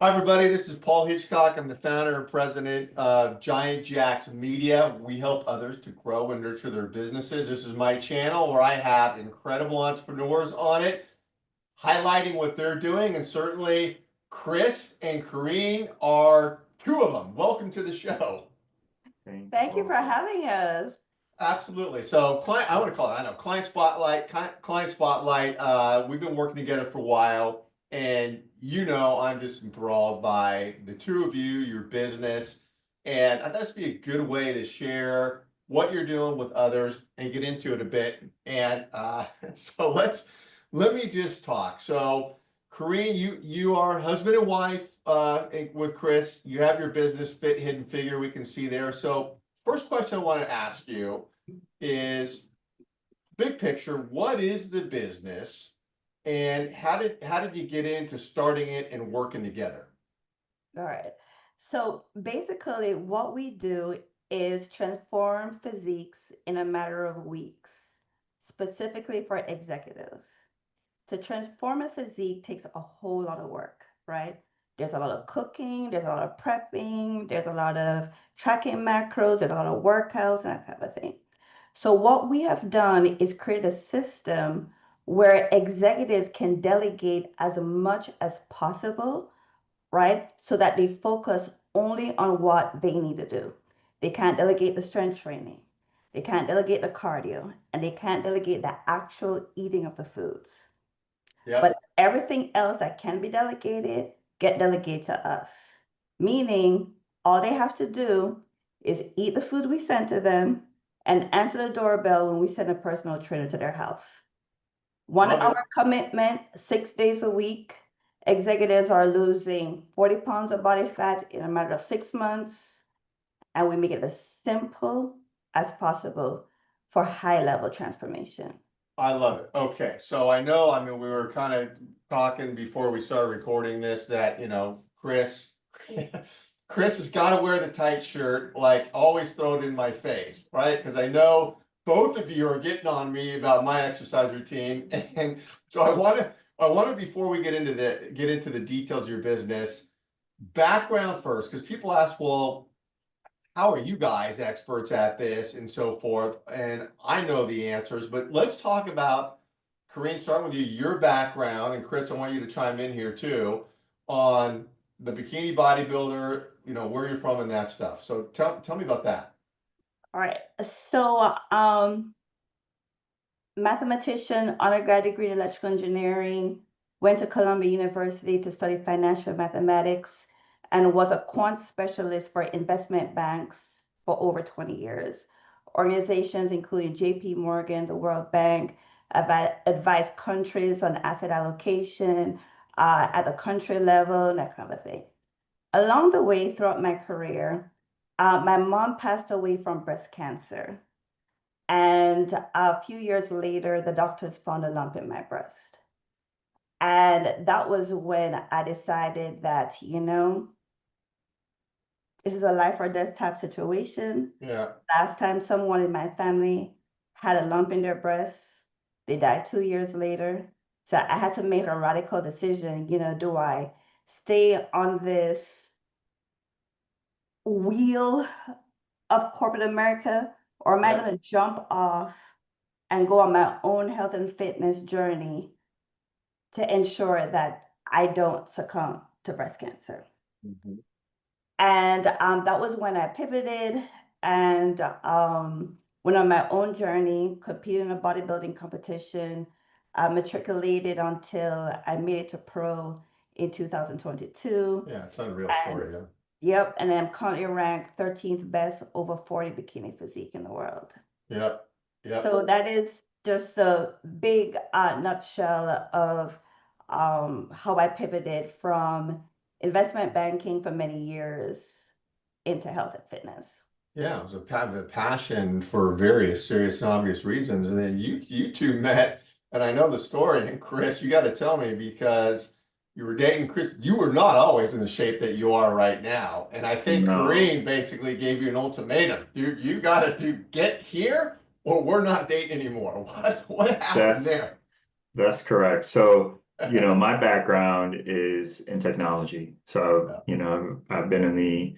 Hi, everybody. This is Paul Hitchcock. I'm the founder and president of Giant Jacks Media. We help others to grow and nurture their businesses. This is my channel where I have incredible entrepreneurs on it, highlighting what they're doing. And certainly, Chris and Karene are two of them. Welcome to the show. Thank you for having us. Absolutely. So, client, I want to call it, I know, client spotlight, client spotlight. We've been working together for a while, and I'm just enthralled by the two of you, your business, and I thought this would be a good way to share what you're doing with others and get into it a bit. And so let me just talk. So, Karene, you are husband and wife with Chris. You have your business Fit Hidden Figure. We can see there. So, first question I want to ask you is big picture, what is the business and how did you get into starting it and working together? All right. So basically, what we do is transform physiques in a matter of weeks, specifically for executives. To transform a physique takes a whole lot of work, right? There's a lot of cooking, there's a lot of prepping, there's a lot of tracking macros, there's a lot of workouts and that type of thing. So what we have done is create a system where executives can delegate as much as possible, right? So that they focus only on what they need to do. They can't delegate the strength training. They can't delegate the cardio, and they can't delegate the actual eating of the foods. But Yep. everything else that can be delegated, get delegated to us. Meaning, all they have to do is eat the food we send to them and answer the doorbell when we send a personal trainer to their house. One Love it. hour commitment, 6 days a week. Executives are losing 40 pounds of body fat in a matter of 6 months, and we make it as simple as possible for high level transformation. I love it. Okay. So I mean, we were kind of talking before we started recording this that, Chris, Chris has got to wear the tight shirt, like always throw it in my face, right? Because I know both of you are getting on me about my exercise routine. And so I want to before we get into the details of your business, background first, because people ask, well, how are you guys experts at this and so forth? And I know the answers, but let's talk about, Karene, starting with you, your background, and Chris, I want you to chime in here too, on the bikini bodybuilder, where you're from and that stuff. So tell me about that. All right. So, mathematician, undergrad degree in electrical engineering, went to Columbia University to study financial mathematics, and was a quant specialist for investment banks for over 20 years. Organizations including JP Morgan, the World Bank, advised countries on asset allocation at the country level, and that kind of thing. Along the way throughout my career, my mom passed away from breast cancer. And a few years later, the doctors found a lump in my breast. And that was when I decided that, this is a life or death type situation. Yeah. Last time someone in my family had a lump in their breast, they died 2 years later. So I had to make a radical decision, do I stay on this wheel of corporate America, or am I Yeah. going to jump off and go on my own health and fitness journey to ensure that I don't succumb to breast cancer? Mhm. And that was when I pivoted and went on my own journey, competed in a bodybuilding competition, matriculated until I made it to pro in 2022. Yeah, it's a real And story. Yeah. yep, and I'm currently ranked 13th best over 40 bikini physique in the world. Yep. Yep. So that is just a big nutshell of how I pivoted from investment banking for many years into health and fitness. Yeah, it was a passion for various serious and obvious reasons. And then you two met, and I know the story. And Chris, you got to tell me because you were dating Chris. You were not always in the shape that you are right now. And I think No, Karene basically gave you an ultimatum. Dude, you got to get here or we're not dating anymore. What happened that's there? that's correct. So my background is in technology. So, Yeah. I've been in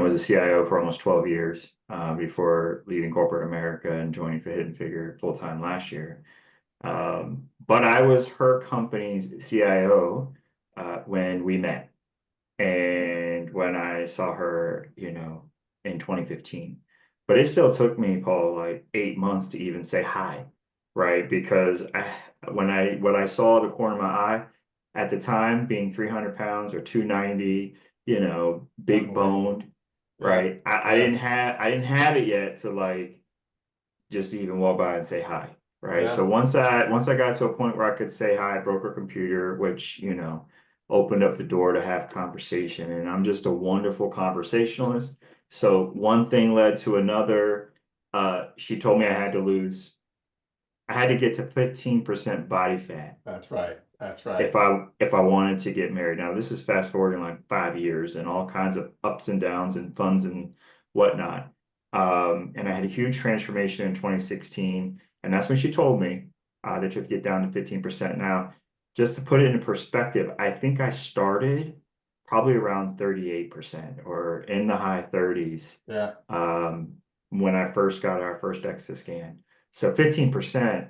as a CIO for almost 12 years, before leaving corporate America and joining for Hidden Figure full time last year. But I was her company's CIO, when we met and when I saw her, in 2015. But it still took me, Paul, like 8 months to even say hi, right? Because when I saw the corner of my eye at the time being 300 pounds or 290, big Unbelievable. boned, Yeah. right? I Yeah. didn't have it yet to like just even walk by and say hi, right? Yeah. So once I got to a point where I could say hi, I broke her computer, which opened up the door to have conversation. And I'm just a wonderful conversationalist. So one thing led to another. She told me I had to get to 15% body fat That's right. That's right. if I wanted to get married. Now this is fast forwarding like 5 years and all kinds of ups and downs and funds and whatnot. And I had a huge transformation in 2016, and that's when she told me that you have to get down to 15%. Now, just to put it in perspective, I think I started probably around 38% or in the high 30s, Yeah. when I first got our first DEXA scan. So 15%,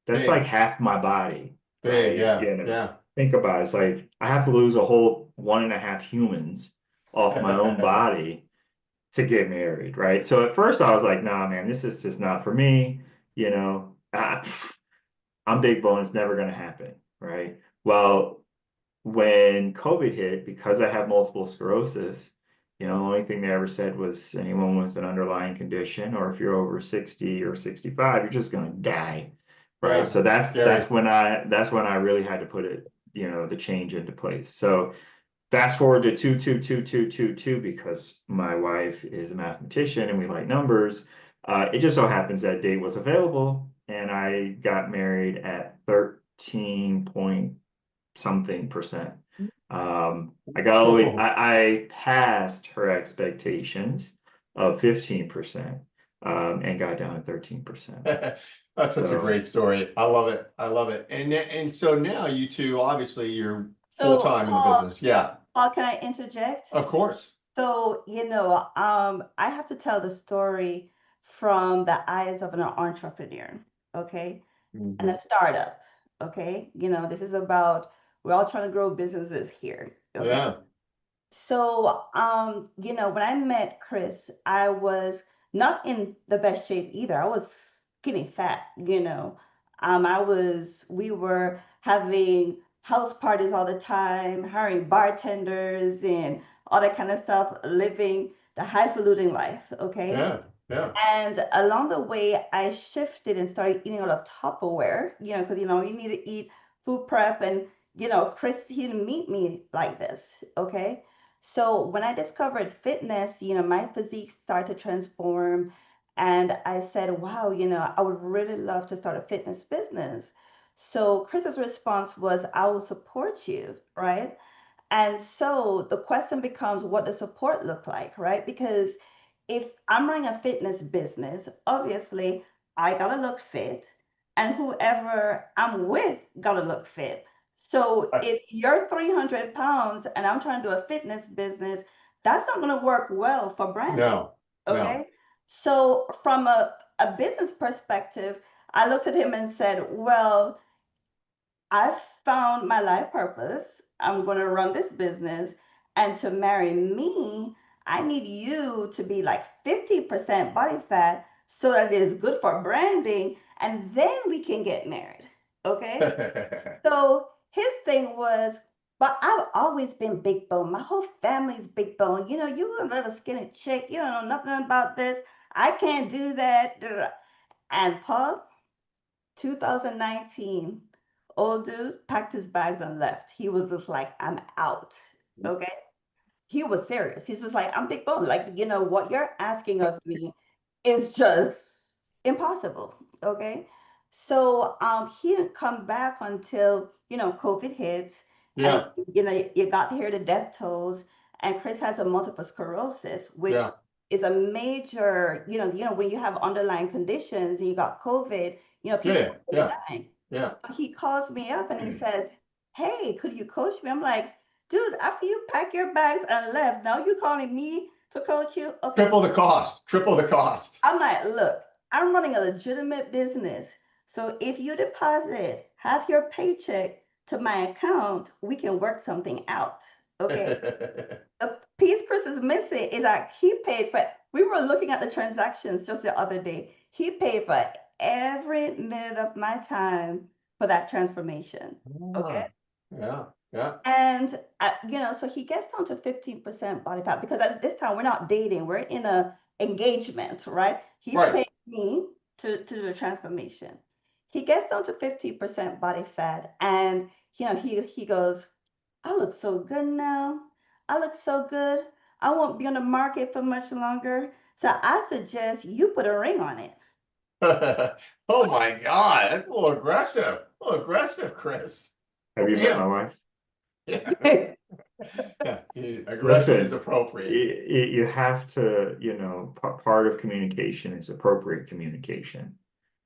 that's like Big. half my body, Big. right? Yeah. Yeah. Think about it. It's like I have to lose a whole 1.5 humans off my own body to get married, right? So at first I was like, nah, man, this is just not for me. I'm big bone, it's never gonna happen, right? Well, when COVID hit, because I have multiple sclerosis, the only thing they ever said was anyone with an underlying condition, or if you're over 60 or 65, you're just gonna die. Right. Yeah. So that's Scary. when I really had to put the change into place. So fast forward to 22222, because my wife is a mathematician and we like numbers. It just so happens that date was available and I got married at 13 point something percent. I got all the way, Oh. I passed her expectations of 15%, and got down to 13%. That's such a great So story. I love it. I love it. And so now you two, obviously, you're full So, time in the business. Yeah. Paul, can I interject? Of course. So, I have to tell the story from the eyes of an entrepreneur, okay, and a Mhm. startup, okay. This is about we're all trying to grow businesses here, okay. Yeah. So, when I met Chris, I was not in the best shape either. I was skinny fat. We were having house parties all the time, hiring bartenders and all that kind of stuff, living the highfalutin life, okay? Yeah. Yeah. And along the way, I shifted and started eating out of Tupperware, because, you need to eat food prep. And, Chris, he didn't meet me like this. Okay. So when I discovered fitness, my physique started to transform. And I said, wow, I would really love to start a fitness business. So Chris's response was, I will support you. Right. And so the question becomes, what does support look like, right? Because if I'm running a fitness business, obviously I gotta look fit, and whoever I'm with gotta look fit. So I- if you're 300 pounds and I'm trying to do a fitness business, that's not gonna work well for branding. no. No. Okay. So from a business perspective, I looked at him and said, well, I've found my life purpose. I'm going to run this business. And to marry me, I need you to be like 50% body fat so that it is good for branding. And then we can get married. Okay. So his thing was, but I've always been big bone. My whole family's big bone. You a little skinny chick. You don't know nothing about this. I can't do that. And Paul, 2019, old dude packed his bags and left. He was just like, I'm out. Okay. He was serious. He's just like, I'm big bone. Like, what you're asking of me is just impossible. Okay. So he didn't come back until, COVID hit. And Yeah. you got to hear the death tolls. And Chris has a multiple sclerosis, which Yeah. is a major, when you have underlying conditions and you got COVID, people Yeah. are really Yeah. dying. Yeah. So he calls me up and he says, hey, could you coach me? I'm like, dude, after you pack your bags and left, now you calling me to coach you? Okay. Triple the cost, triple the cost. I'm like, look, I'm running a legitimate business. So if you deposit half your paycheck to my account, we can work something out. Okay. The piece Chris is missing is that he paid for, we were looking at the transactions just the other day. He paid for every minute of my time for that transformation. Okay. Yeah, yeah, And, so he gets down to 15% body fat because at this time we're not dating, we're in a engagement, right? He's right. paying me to do the transformation. He gets down to 15% body fat and, he goes, I look so good now. I look so good. I won't be on the market for much longer. So I suggest you put a ring on it. Oh my God, that's a little aggressive, Chris. Have you met Yeah. my wife? Yeah, yeah, aggressive is Listen, appropriate. you have to, part of communication is appropriate communication,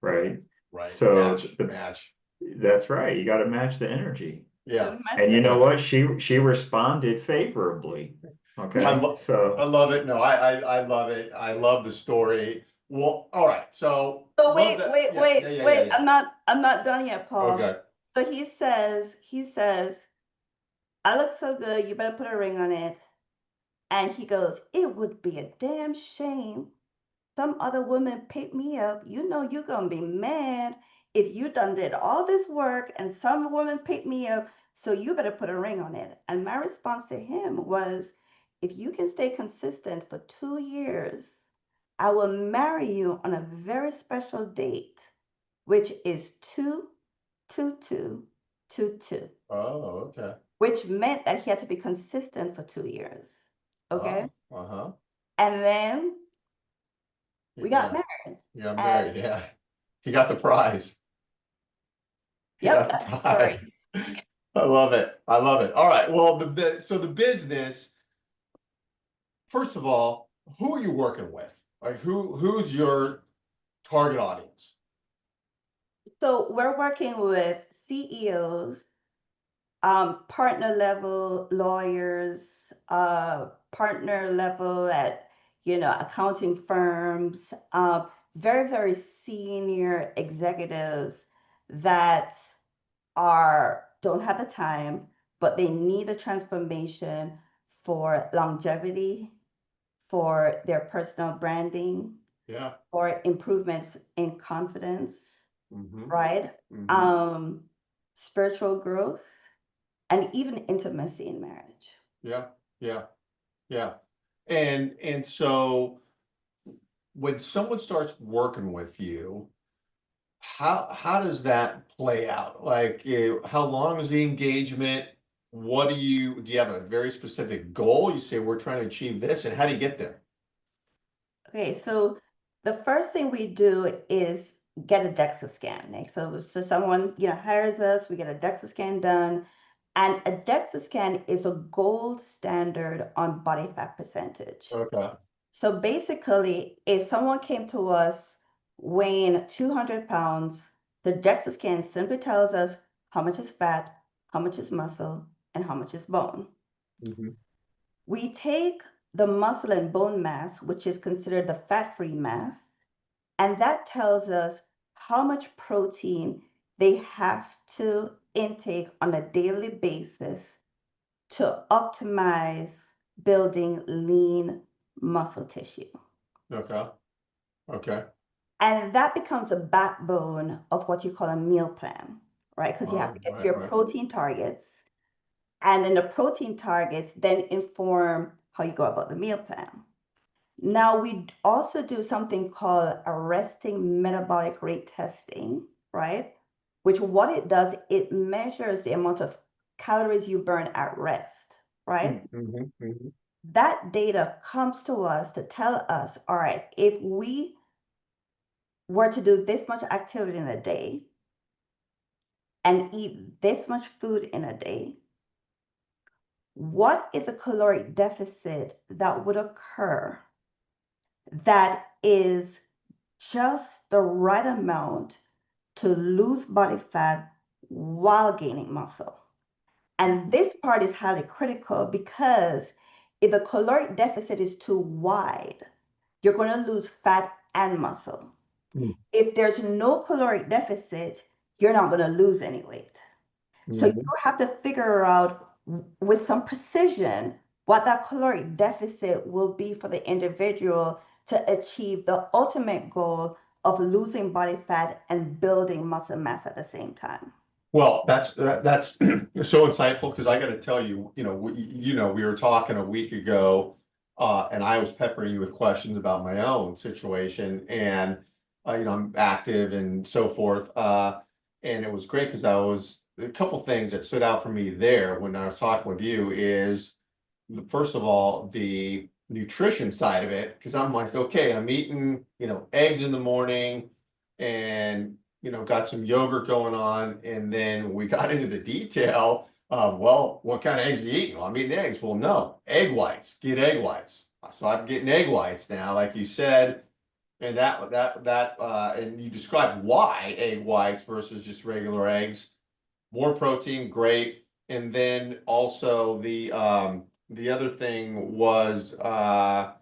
right? Right, So match. that's right. You got to match the energy. Yeah, And you know yeah. what? She responded favorably. I Okay. love, I So love it. No, I love it. I love the story. Well, all right. So So love wait, that. wait, Yeah, wait, yeah, yeah, yeah, wait. yeah. I'm not done yet, Paul. Okay. So he says, I look so good, you better put a ring on it. And he goes, it would be a damn shame. Some other woman pick me up. You know you're gonna be mad if you done did all this work and some woman picked me up, so you better put a ring on it. And my response to him was, if you can stay consistent for 2 years, I will marry you on a very special date, which is 22222, Oh, okay. which meant that he had to be consistent for 2 years. Okay. Oh, uh-huh. And then we got Yeah, married. you got And married. Yeah, he got the prize. He yep, got the that's the story. prize. I love it. I love it. All right. Well, so the business. First of all, who are you working with? Like, who's your target audience? So we're working with CEOs, partner level lawyers, partner level at, accounting firms, very, very senior executives that don't have the time, but they need a transformation for longevity, for their personal branding, Yeah. for improvements in confidence, Mm-hmm. right? Mm-hmm. Um, Spiritual growth, and even intimacy in marriage. Yeah. Yeah. Yeah. And so when someone starts working with you, how does that play out? Like, how long is the engagement? Do you have a very specific goal? You say we're trying to achieve this, and how do you get there? Okay, so the first thing we do is get a DEXA scan. Like, so someone hires us, we get a DEXA scan done, and a DEXA scan is a gold standard on body fat percentage. Okay. So basically, if someone came to us weighing 200 pounds, the DEXA scan simply tells us how much is fat, how much is muscle, and how much is bone. Mm-hmm. We take the muscle and bone mass, which is considered the fat-free mass, and that tells us how much protein they have to intake on a daily basis to optimize building lean muscle tissue. Okay. Okay. And that becomes a backbone of what you call a meal plan, right? Because you have to get Right, your right. protein targets, and then the protein targets then inform how you go about the meal plan. Now, we also do something called a resting metabolic rate testing, right? Which what it does, it measures the amount of calories you burn at rest, right? Mm-hmm. Mm-hmm. That data comes to us to tell us, all right, if we were to do this much activity in a day and eat this much food in a day, what is a caloric deficit that would occur that is just the right amount to lose body fat while gaining muscle? And this part is highly critical because if the caloric deficit is too wide, you're going to lose fat and muscle. Mm. If there's no caloric deficit, you're not going to lose any weight. So you have to figure out with some precision what that caloric deficit will be for the individual to achieve the ultimate goal of losing body fat and building muscle mass at the same time. Well, that's so insightful because I got to tell you, we were talking a week ago, and I was peppering you with questions about my own situation, and I'm active and so forth, and it was great because I was a couple things that stood out for me there when I was talking with you is first of all the nutrition side of it because I'm like, okay, I'm eating eggs in the morning and got some yogurt going on. And then we got into the detail of, well, what kind of eggs are you eating? Well, I'm eating eggs. Well, no, egg whites, get egg whites. So I'm getting egg whites now, like you said. And and you described why egg whites versus just regular eggs. More protein, great. And then also the other thing was what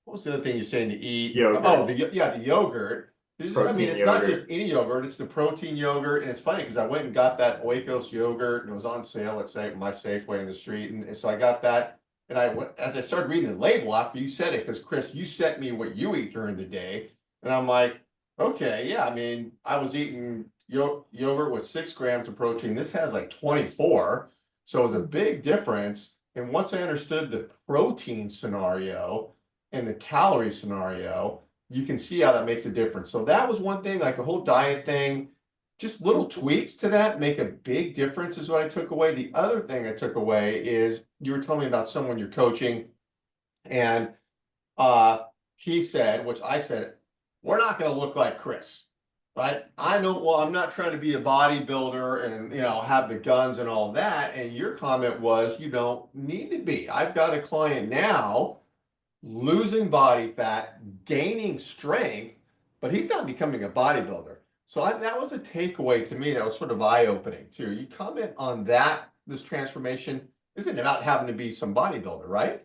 was the other thing you're saying to eat? Yogurt. Oh, the yogurt. I mean, Protein it's not yogurt. just any yogurt, it's the protein yogurt. And it's funny because I went and got that Oikos yogurt and it was on sale at my Safeway in the street. And so I got that. And as I started reading the label after you said it, because Chris, you sent me what you eat during the day. And I'm like, okay, yeah, I mean, I was eating yogurt with 6 grams of protein. This has like 24. So it was a big difference. And once I understood the protein scenario and the calorie scenario, you can see how that makes a difference. So that was one thing, like the whole diet thing, just little tweaks to that make a big difference is what I took away. The other thing I took away is you were telling me about someone you're coaching and he said, which I said, we're not going to look like Chris, right? I know, well, I'm not trying to be a bodybuilder and, have the guns and all that. And your comment was, you don't need to be. I've got a client now losing body fat, gaining strength, but he's not becoming a bodybuilder. So that was a takeaway to me that was sort of eye-opening too. You comment on that, this transformation, isn't it not having to be some bodybuilder, right?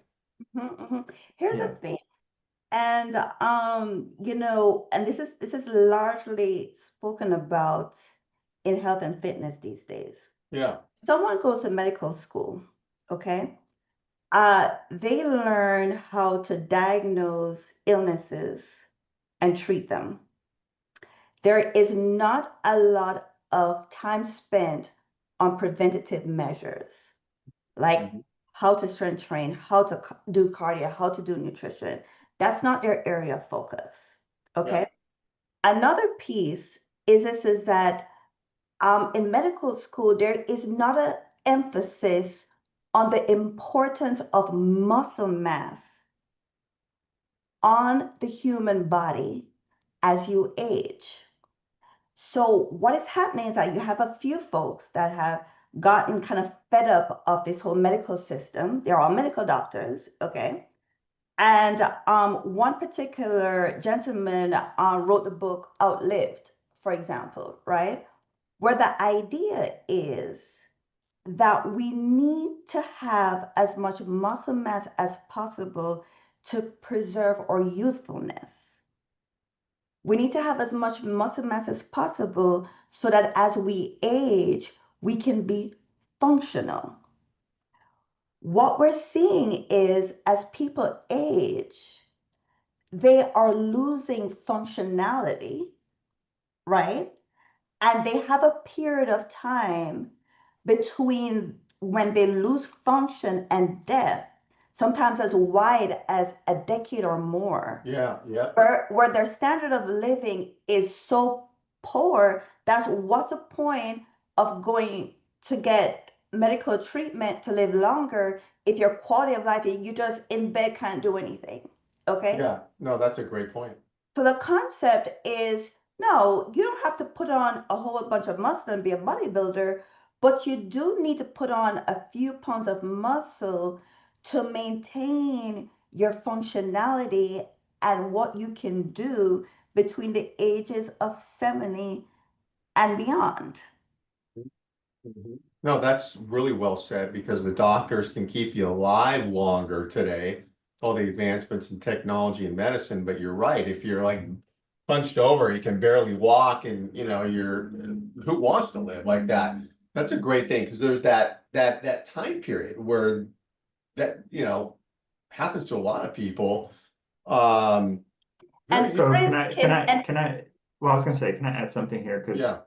Here's Yeah. the thing. And and this is largely spoken about in health and fitness these days. Yeah. Someone goes to medical school, okay? They learn how to diagnose illnesses and treat them. There is not a lot of time spent on preventative measures, like how to strength train, how to do cardio, how to do nutrition. That's not their area of focus. Okay. Another piece is that in medical school, there is not an emphasis on the importance of muscle mass on the human body as you age. So what is happening is that you have a few folks that have gotten kind of fed up of this whole medical system. They're all medical doctors, okay? And one particular gentleman wrote the book Outlived, for example, right? Where the idea is that we need to have as much muscle mass as possible to preserve our youthfulness. We need to have as much muscle mass as possible so that as we age, we can be functional. What we're seeing is as people age, they are losing functionality, right? And they have a period of time between when they lose function and death, sometimes as wide as a decade or more. Yeah. Where their standard of living is so poor, that's what's the point of going to get medical treatment to live longer if your quality of life, you just in bed can't do anything. Okay. Yeah. No, that's a great point. So the concept is no, you don't have to put on a whole bunch of muscle and be a bodybuilder, but you do need to put on a few pounds of muscle to maintain your functionality and what you can do between the ages of 70 and beyond. No, that's really well said because the doctors can keep you alive longer today. All the advancements in technology and medicine, but you're right. If you're like punched over, you can barely walk, and you're who wants to live like that? That's a great thing because there's that time period where that happens to a lot of people. Um, very And So interesting. Chris well, I was gonna say, can I add something here? Because Yeah.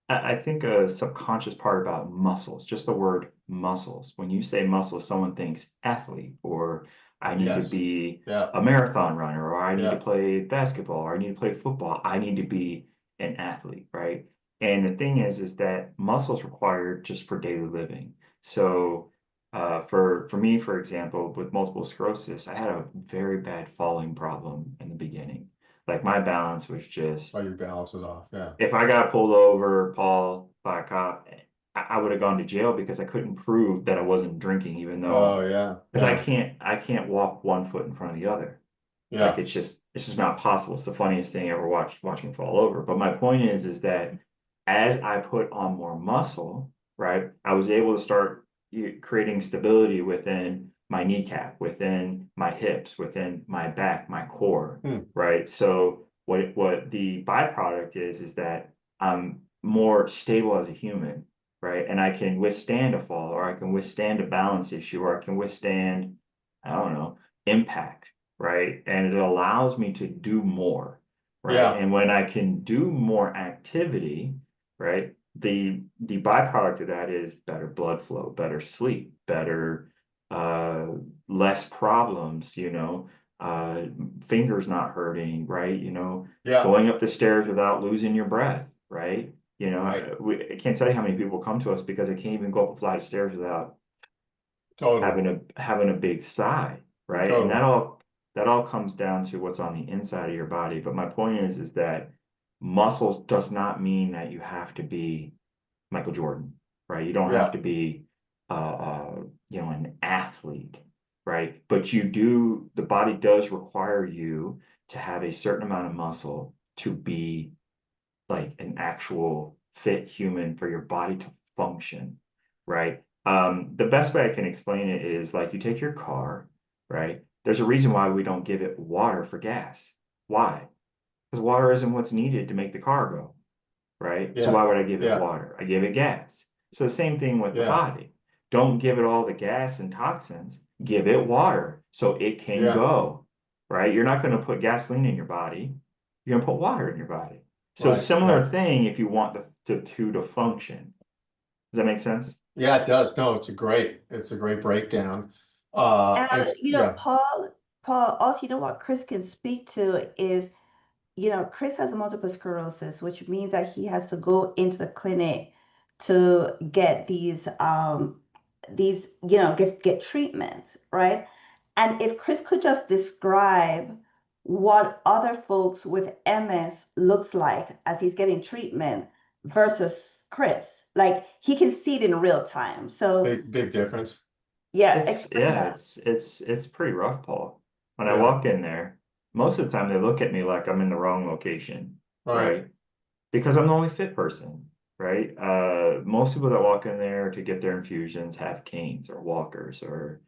I think a subconscious part about muscles, just the word muscles. When you say muscles, someone thinks athlete, or I need to Yes. be Yeah. a marathon runner, or I need to Yeah. play basketball, or I need to play football. I need to be an athlete, right? And the thing is that muscles required just for daily living. So, for me, for example, with multiple sclerosis, I had a very bad falling problem in the beginning. Like my balance was Oh, just your balance is off. Yeah. if I got pulled over, Paul, by a cop, I would have gone to jail because I couldn't prove that I wasn't drinking, even Oh, though yeah. because Yeah. I can't walk one foot in front of the other. Like Yeah. it's just not possible. It's the funniest thing I ever watching fall over. But my point is that as I put on more muscle, right, I was able to start creating stability within my kneecap, within my hips, within my back, my core, Hmm. right? So what the byproduct is that I'm more stable as a human, right? And I can withstand a fall, or I can withstand a balance issue, or I can withstand, I don't know, impact, right? And it allows me to do more, right? Yeah. And when I can do more activity, right, the byproduct of that is better blood flow, better sleep, better less problems, fingers not hurting, right? Yeah. Going up the stairs without losing your breath, right? Right. I can't tell you how many people come to us because they can't even go up a flight of stairs without Totally. having a big sigh, right? And Totally. that all comes down to what's on the inside of your body. But my point is that muscles does not mean that you have to be Michael Jordan, right? You don't have Yeah. to be an athlete, right? But the body does require you to have a certain amount of muscle to be like an actual fit human for your body to function, right? The best way I can explain it is like you take your car, right? There's a reason why we don't give it water for gas. Why? Because water isn't what's needed to make the car go, right? So Yeah. why would I give it Yeah. water? I give it gas. So same thing with the Yeah. body. Don't give it all the gas and toxins. Give it water so it can Yeah. go, right? You're not going to put gasoline in your body. You're going to put water in your body. So Right. similar Yeah. thing if you want the two to function. Does that make sense? Yeah, it does. No, it's a great breakdown. and It's yeah. Paul, also, what Chris can speak to is, Chris has multiple sclerosis, which means that he has to go into the clinic to get these, get treatment, right? And if Chris could just describe what other folks with MS looks like as he's getting treatment versus Chris, like he can see it in real time. So Big difference. yeah, It's explain yeah, that. it's pretty rough, Paul. When I Yeah. walk in there, most of the time they look at me like I'm in the wrong location, Right. right? Because I'm the only fit person, right? Most people that walk in there to get their infusions have canes or walkers, or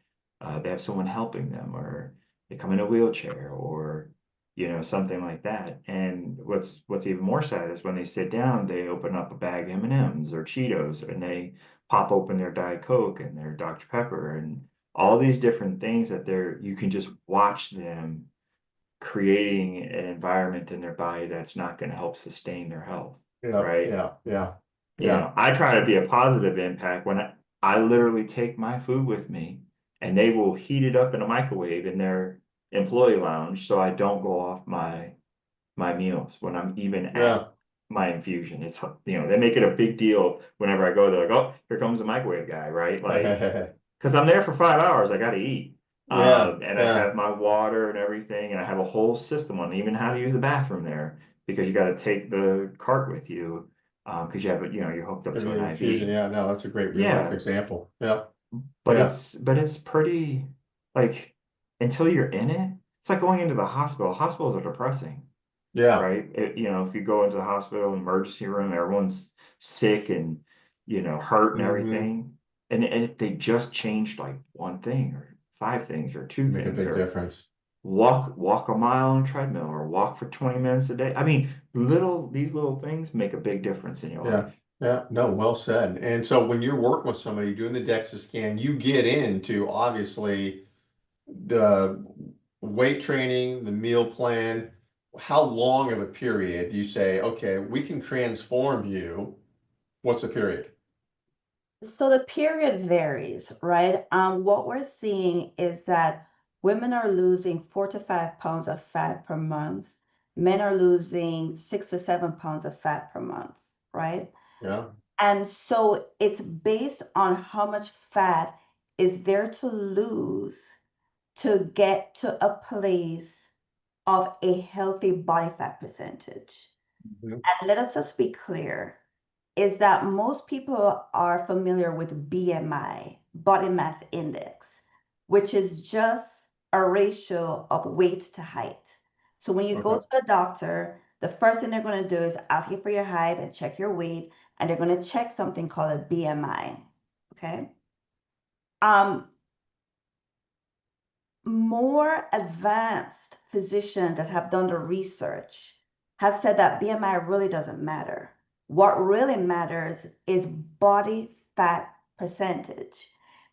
they have someone helping them, or they come in a wheelchair, or something like that. And what's even more sad is when they sit down, they open up a bag of M&Ms or Cheetos, and they pop open their Diet Coke and their Dr. Pepper and all these different things that you can just watch them creating an environment in their body that's not going to help sustain their health, Yeah. right? Yeah. Yeah. Yeah. I try to be a positive impact when I literally take my food with me and they will heat it up in a microwave in their employee lounge so I don't go off my meals when I'm even at Yeah. my infusion. It's they make it a big deal whenever I go. They're like, "Oh, here comes the microwave guy," right? Like because I'm there for 5 hours, I got to eat. Yeah. And I Yeah. have my water and everything, and I have a whole system on even how to use the bathroom there because you got to take the cart with you because you have you're hooked up Maybe to an the infusion. IV. Yeah. No, that's a great real life Yeah, example. Yeah. but Yeah. it's pretty like until you're in it, it's like going into the hospital. Hospitals are depressing, Yeah. right? If you go into the hospital emergency room, everyone's sick and hurt and Mhm. everything. And if they just changed like one thing or 5 things or two Make a things big or difference. walk a mile on a treadmill or walk for 20 minutes a day. I mean, these little things make a big difference in your Yeah. life. Yeah, no, well said. And so when you're working with somebody doing the DEXA scan, you get into obviously the weight training, the meal plan. How long of a period do you say, okay, we can transform you? What's the period? So the period varies, right? What we're seeing is that women are losing 4 to 5 pounds of fat per month. Men are losing 6 to 7 pounds of fat per month, right? Yeah. And so it's based on how much fat is there to lose to get to a place of a healthy body fat percentage. Mhm. And let us just be clear, is that most people are familiar with BMI, body mass index, which is just a ratio of weight to height. So when you go Okay. to the doctor, the first thing they're going to do is ask you for your height and check your weight, and they're going to check something called a BMI. Okay. Um, More advanced physicians that have done the research have said that BMI really doesn't matter. What really matters is body fat percentage.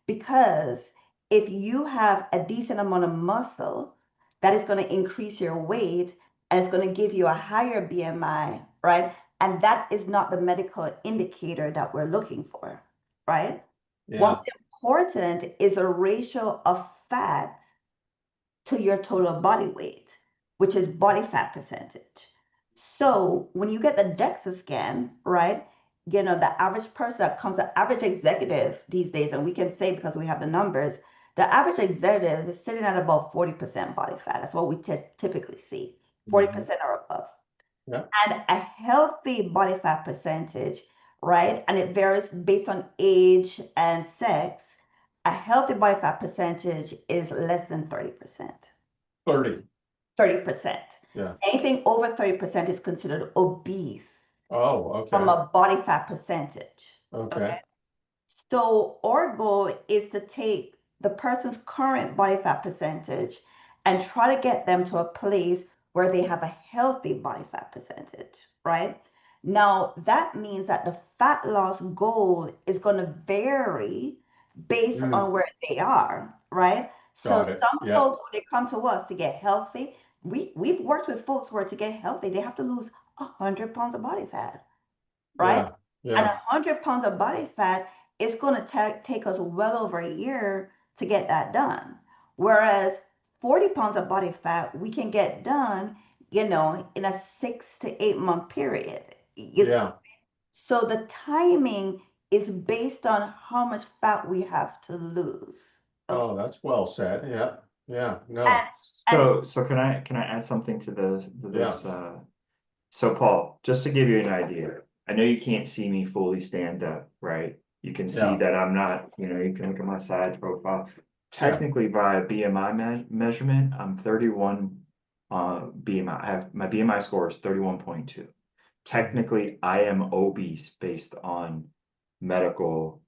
Because if you have a decent amount of muscle, that is going to increase your weight and it's going to give you a higher BMI, right? And that is not the medical indicator that we're looking for, right? Yeah. What's important is a ratio of fat to your total body weight, which is body fat percentage. So when you get the DEXA scan, right, the average person that comes, the average executive these days, and we can say because we have the numbers, the average executive is sitting at about 40% body fat. That's what we typically see, Mhm. 40% or above. Yeah. And a healthy body fat percentage, right, and it varies based on age and sex, a healthy body fat percentage is less than 30%. 30. 30%. Yeah. Anything over 30% is considered obese Oh, from okay. a body fat percentage. Okay. Okay. So our goal is to take the person's current body fat percentage and try to get them to a place where they have a healthy body fat percentage, right? Now, that means that the fat loss goal is going to vary based Mm, on where they are, right? So got it. some Yeah. folks, when they come to us to get healthy, we've worked with folks where to get healthy, they have to lose 100 pounds of body fat, right? Yeah. And Yeah. 100 pounds of body fat, it's going to take us well over a year to get that done. Whereas 40 pounds of body fat, we can get done, in a 6 to 8 month period. Yeah. So the timing is based on how much fat we have to lose. Okay. Oh, that's well said. Yeah. Yeah. And, No. and So can I add something to Yeah. this? So Paul, just to give you an idea, I know you can't see me fully stand up, right? You can see Yeah. that I'm not, you can look at my side profile. Yeah. Technically, by BMI measurement, I'm 31 BMI. My BMI score is 31.2. Mhm. Technically, I am obese based on medical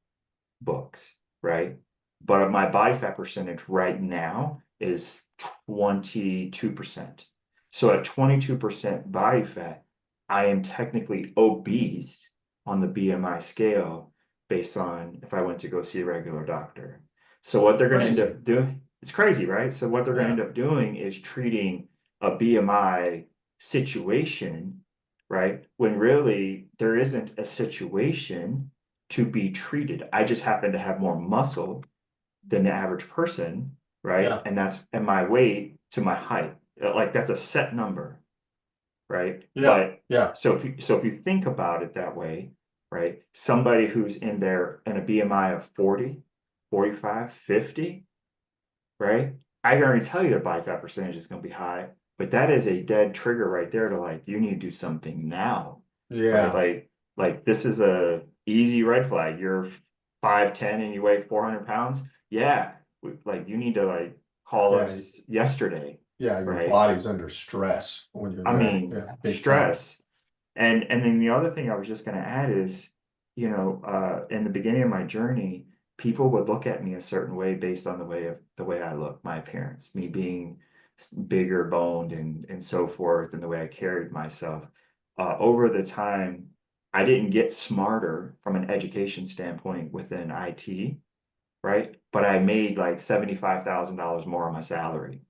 books, right? But my body fat percentage right now is 22%. So at 22% body fat, I am technically obese on the BMI scale based on if I went to go see a regular doctor. So what they're going to end Crazy. up doing, it's crazy, right? So what they're going to Yeah. end up doing is treating a BMI situation, right? When really there isn't a situation to be treated. I just happen to have more muscle than the average person, right? Yeah. And my weight to my height. Like that's a set number, right? Yeah. But Yeah. so if you think about it that way, right? Somebody who's in a BMI of 40, 45, 50, right? I can already tell you the body fat percentage is going to be high, but that is a dead trigger right there to like, you need to do something now, right? Yeah. Like this is a easy red flag. You're 5'10" and you weigh 400 pounds. Yeah, like you need to like call Yeah. us yesterday, Yeah. Your right? body's under stress when you're I there. mean, Yeah. Big time. stress. And then the other thing I was just going to add is in the beginning of my journey, people would look at me a certain way based on the way I look, my appearance, me being bigger boned and so forth, and the way I carried myself. Over the time, I didn't get smarter from an education standpoint within IT, right? But I made like $75,000 more on my salary,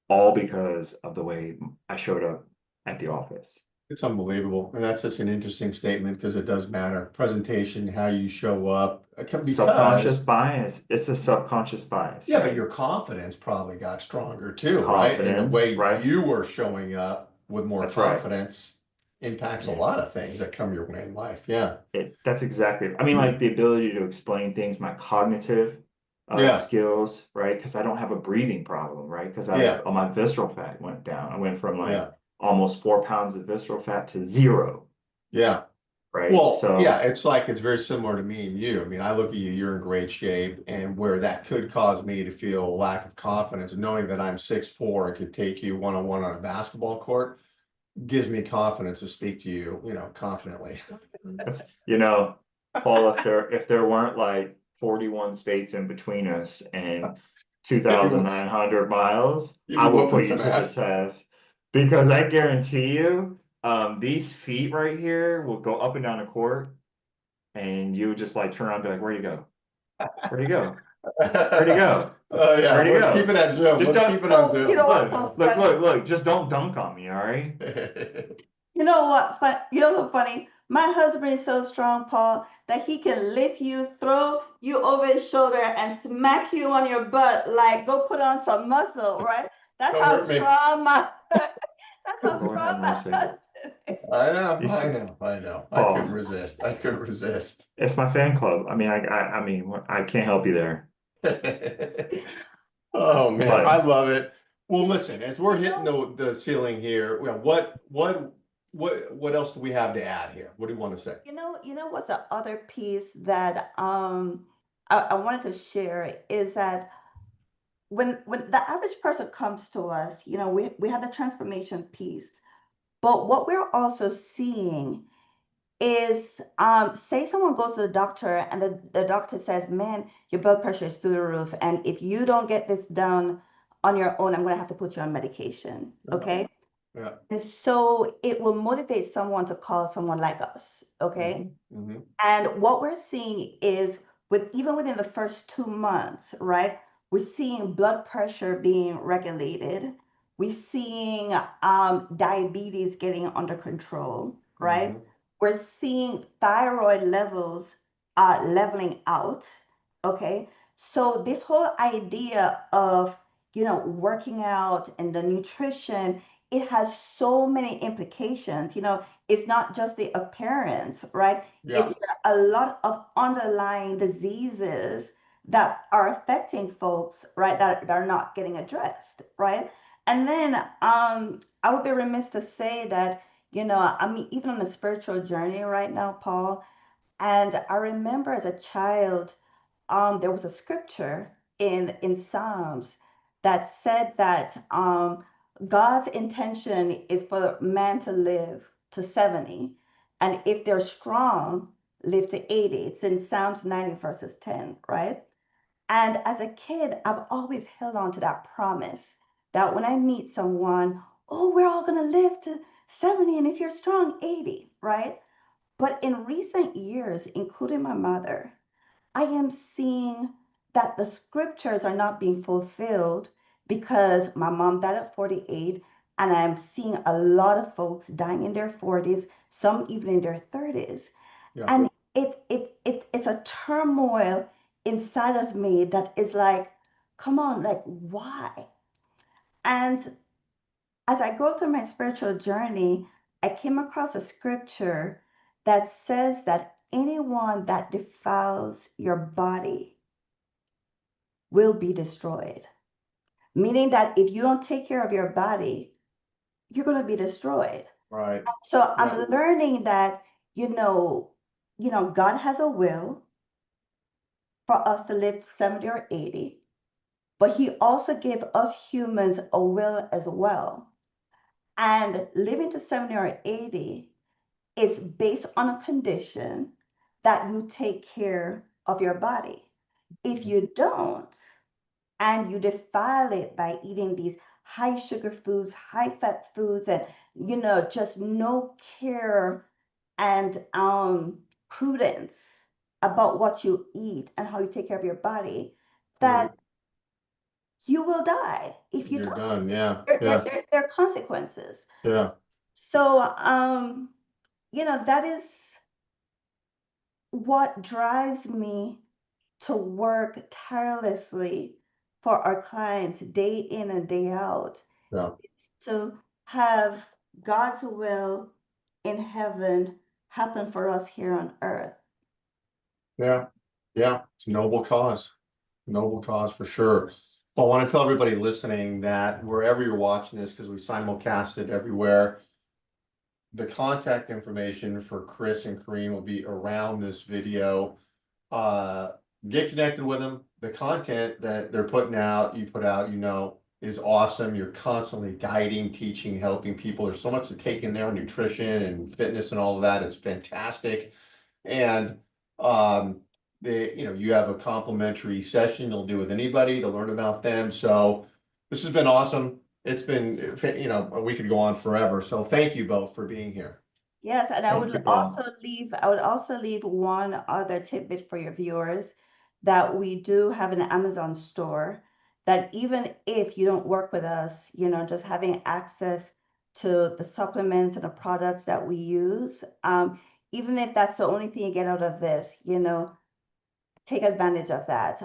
all because of the way I showed up at the office. It's unbelievable. And that's such an interesting statement because it does matter. Presentation, how you show up. Subconscious Because, bias. It's a subconscious bias, yeah, but right? your confidence probably got stronger too, right? And the Confidence, way right? you were showing up with more That's right. confidence impacts a Yeah. lot of things that come your way in life. Yeah. That's exactly. I mean, like the ability to explain things, my cognitive Yeah. skills, right? Because I don't have a breathing problem, right? Because Yeah. my visceral fat went down. I went from like Yeah. almost 4 pounds of visceral fat to 0, Yeah. right? Well, yeah, So it's very similar to me and you. I mean, I look at you, you're in great shape, and where that could cause me to feel a lack of confidence, knowing that I'm 6'4" and could take you one-on-one on a basketball court, gives me confidence to speak to you, confidently. that's, Paul, if there weren't like 41 states in between us and You'd be, 2,900 miles, you'd be I will whooping put you some to the ass. test because I guarantee you, these feet right here will go up and down the court, and you would just like turn around and be like, "Where'd you go? Where'd you go? Where'd you go? Oh yeah, Where'd you let's keep go?" it at Zoom. Just Let's don't keep it on So, you know Zoom. what's look, so look, funny? look, look. Just don't dunk on me, all right? You know what? You know what's funny? My husband is so strong, Paul, that he can lift you, throw you over his shoulder, and smack you on your butt like go put on some muscle, right? That's Don't how hurt me. strong my that's how Lord have strong my mercy. husband is. I know, You I see, know, I know. I couldn't Paul. resist. I couldn't resist. It's my fan club. I mean, I mean, I can't help you there. Oh man, I But love it. Well, listen, as we're You hitting know, the ceiling here, what else do we have to add here? What do you want to say? you know what's the other piece that I wanted to share is that when the average person comes to us, we have the transformation piece. But what we're also seeing is, say someone goes to the doctor and the doctor says, man, your blood pressure is through the roof. And if you don't get this done on your own, I'm going to have to put you on medication. Yeah, Okay. yeah. And so it will motivate someone to call someone like us. Okay. Hmm. And what we're seeing is even within the first 2 months, right? We're seeing blood pressure being regulated. We're seeing diabetes getting under control, right? Hmm. We're seeing thyroid levels leveling out. Okay. So this whole idea of, working out and the nutrition, it has so many implications. It's not just the appearance, right? Yeah, It's a lot of underlying diseases that are affecting folks, right, that are not getting addressed, right? And then I would be remiss to say that, I mean, even on a spiritual journey right now, Paul, and I remember as a child, there was a scripture in Psalms that said that God's intention is for man to live to 70, and if they're strong, live to 80. It's in Psalms 90 verses 10, right? And as a kid, I've always held on to that promise that when I meet someone, oh, we're all gonna live to 70, and if you're strong, 80, right? But in recent years, including my mother, I am seeing that the scriptures are not being fulfilled because my mom died at 48, and I'm seeing a lot of folks dying in their 40s, some even in their 30s. yeah. And it's a turmoil inside of me that is like, come on, like, why? And as I go through my spiritual journey, I came across a scripture that says that anyone that defiles your body will be destroyed. Meaning that if you don't take care of your body, you're going to be destroyed. Right. So Yeah. I'm learning that, you know, God has a will for us to live 70 or 80, but he also gave us humans a will as well. And living to 70 or 80 is based on a condition that you take care of your body. If you don't, and you defile it by eating these high sugar foods, high fat foods, and just no care and prudence about what you eat and how you take care of your body, that you will die if you You're don't. done. Yeah. There, there, Yeah. there, there are consequences. Yeah. So, that is what drives me to work tirelessly for our clients day in and day out, Yeah. to have God's will in heaven happen for us here on earth. Yeah. Yeah. It's a noble cause. Noble cause for sure. Well, I want to tell everybody listening that wherever you're watching this, because we simulcast it everywhere, the contact information for Chris and Karene will be around this video. Get connected with them. The content that they're putting out, you put out, is awesome. You're constantly guiding, teaching, helping people. There's so much to take in there, nutrition and fitness and all of that. It's fantastic. And you have a complimentary session you'll do with anybody to learn about them. So this has been awesome. It's been, we could go on forever. So thank you both for being here. Yes, and I Thank would you, Paul. also leave one other tidbit for your viewers, that we do have an Amazon store, that even if you don't work with us, just having access to the supplements and the products that we use, even if that's the only thing you get out of this, take advantage of that.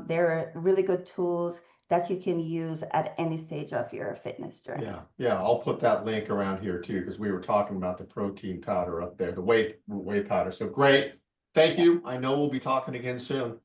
There are really good tools that you can use at any stage of your fitness journey. Yeah, I'll put that link around here too, because we were talking about the protein powder up there, the whey powder. So great. Thank you. I know we'll be talking again soon.